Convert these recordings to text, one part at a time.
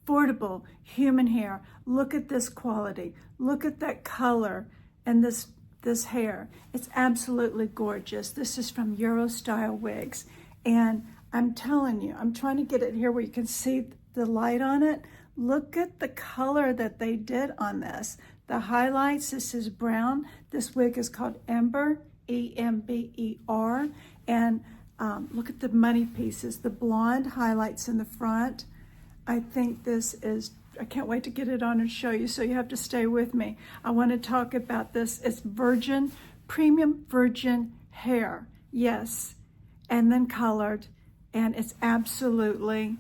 affordable human hair. Look at this quality. Look at that color and this hair. It's absolutely gorgeous. This is from Eurostyle Wigs. And I'm telling you, I'm trying to get it here where you can see the light on it. Look at the color that they did on this. The highlights, this is brown. This wig is called Ember, E-M-B-E-R. And look at the money pieces, the blonde highlights in the front. I think this is, I can't wait to get it on and show you, so you have to stay with me. I want to talk about this. It's virgin, premium virgin hair, yes, and then colored, and it's absolutely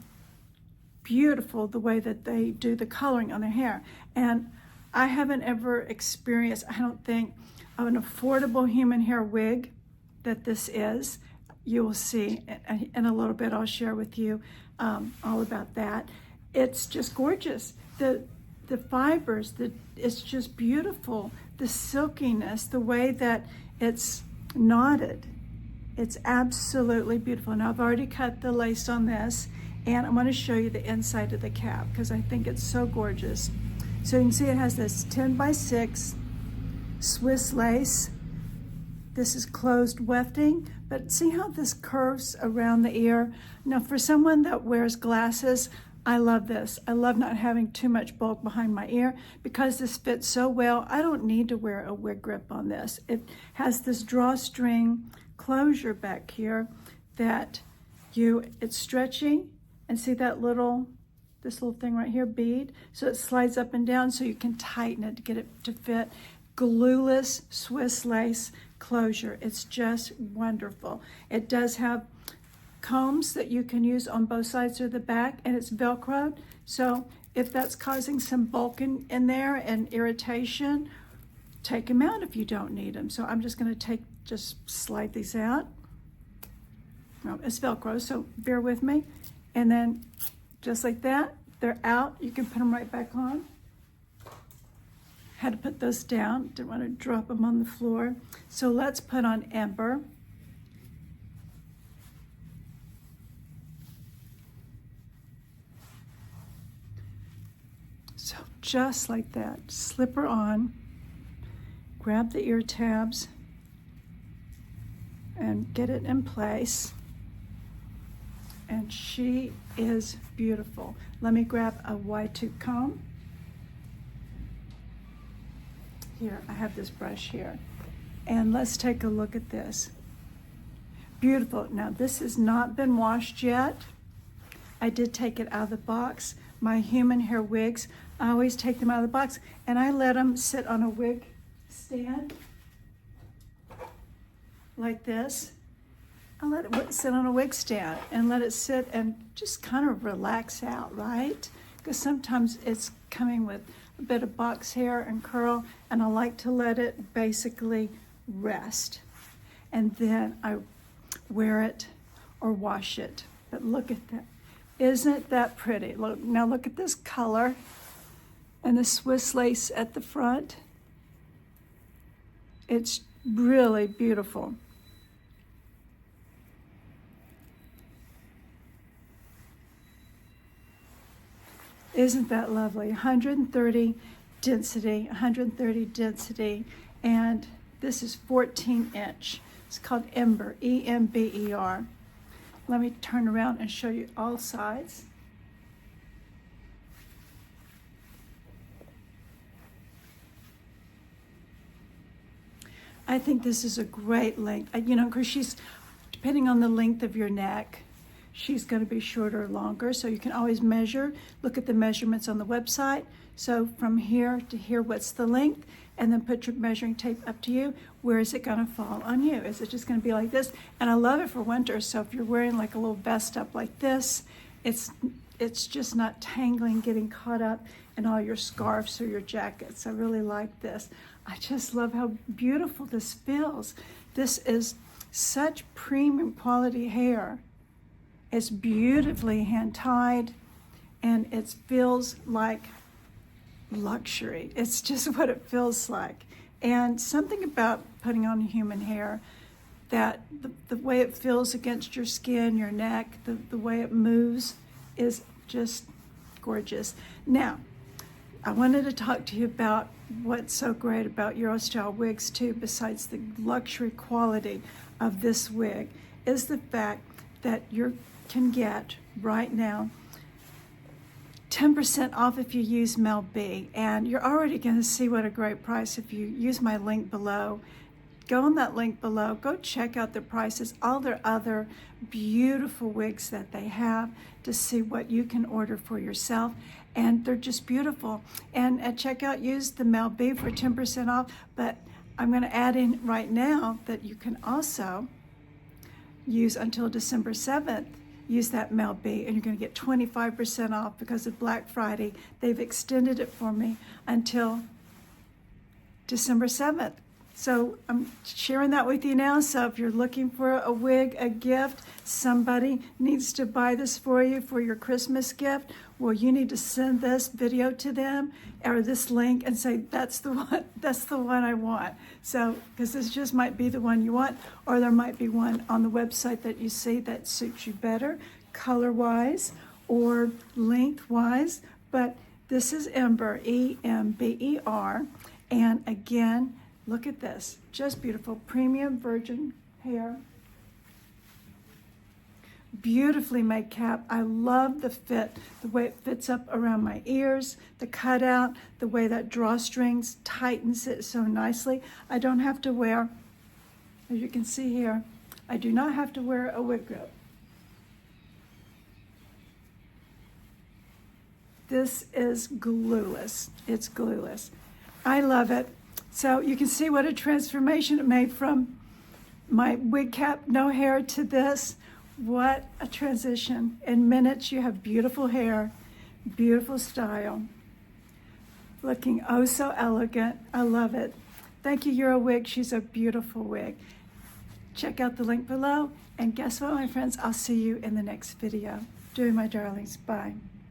beautiful the way that they do the coloring on their hair. And I haven't ever experienced, I don't think, an affordable human hair wig that this is. You will see in a little bit. I'll share with you all about that. It's just gorgeous. The fibers, it's just beautiful. The silkiness, the way that it's knotted, it's absolutely beautiful. And I've already cut the lace on this, and I'm going to show you the inside of the cap because I think it's so gorgeous. So you can see it has this 10x6 Swiss lace. This is closed wefting, but see how this curves around the ear? Now, for someone that wears glasses, I love this. I love not having too much bulk behind my ear because this fits so well. I don't need to wear a wig grip on this. It has this drawstring closure back here that it's stretchy, and see that this little thing right here, bead? So it slides up and down so you can tighten it to get it to fit. Glueless Swiss lace closure. It's just wonderful. It does have combs that you can use on both sides of the back, and it's Velcroed. So if that's causing some bulk in there and irritation, take them out if you don't need them. So I'm just going to just slide these out. Oh, it's Velcro, so bear with me. And then just like that, they're out. You can put them right back on. Had to put those down, didn't want to drop them on the floor. So let's put on Ember. So just like that, slip her on, grab the ear tabs, and get it in place. And she is beautiful. Let me grab a wide tooth comb. Here, I have this brush here. And let's take a look at this. Beautiful. Now, this has not been washed yet. I did take it out of the box. My human hair wigs, I always take them out of the box, and I let them sit on a wig stand like this. I let it sit on a wig stand and let it sit and just kind of relax out, right? Because sometimes it's coming with a bit of box hair and curl, and I like to let it basically rest. And then I wear it or wash it. But look at that. Isn't that pretty? Look, now look at this color and the Swiss lace at the front. It's really beautiful. Isn't that lovely? 130 density, and this is 14 inch. It's called Ember, E-M-B-E-R. Let me turn around and show you all sides. I think this is a great length. You know, because she's, depending on the length of your neck, she's going to be shorter or longer, so you can always measure. Look at the measurements on the website. So from here to here, what's the length? And then put your measuring tape up to you. Where is it going to fall on you? Is it just going to be like this? And I love it for winter, so if you're wearing like a little vest up like this, it's just not tangling, getting caught up in all your scarves or your jackets. I really like this. I just love how beautiful this feels. This is such premium quality hair. It's beautifully hand-tied, and it feels like luxury. It's just what it feels like. And something about putting on human hair, that the way it feels against your skin, your neck, the way it moves is just gorgeous. Now, I wanted to talk to you about what's so great about Eurostyle wigs too, besides the luxury quality of this wig, is the fact that you can get right now 10% off if you use Mel B. And you're already going to see what a great price if you use my link below. Go on that link below, go check out the prices, all their other beautiful wigs that they have, to see what you can order for yourself. And they're just beautiful. And at checkout, use the Mel B for 10% off. But I'm going to add in right now that you can also use until December 7th, use that Mel B, and you're going to get 25% off because of Black Friday. They've extended it for me until December 7th. So I'm sharing that with you now. So if you're looking for a wig, a gift, somebody needs to buy this for you for your Christmas gift, well, you need to send this video to them or this link and say, that's the one I want. So, because this just might be the one you want, or there might be one on the website that you see that suits you better, color-wise or length-wise. But this is Ember, E-M-B-E-R, and again, look at this, just beautiful, premium virgin hair. Beautifully made cap. I love the fit, the way it fits up around my ears, the cutout, the way that drawstrings tightens it so nicely. I don't have to wear, as you can see here, I do not have to wear a wig grip. This is glueless. It's glueless. I love it. So you can see what a transformation it made from my wig cap, no hair, to this. What a transition. In minutes, you have beautiful hair, beautiful style, looking oh so elegant. I love it. Thank you, Euro Wig. She's a beautiful wig. Check out the link below. And guess what, my friends? I'll see you in the next video. Doing my darlings. Bye.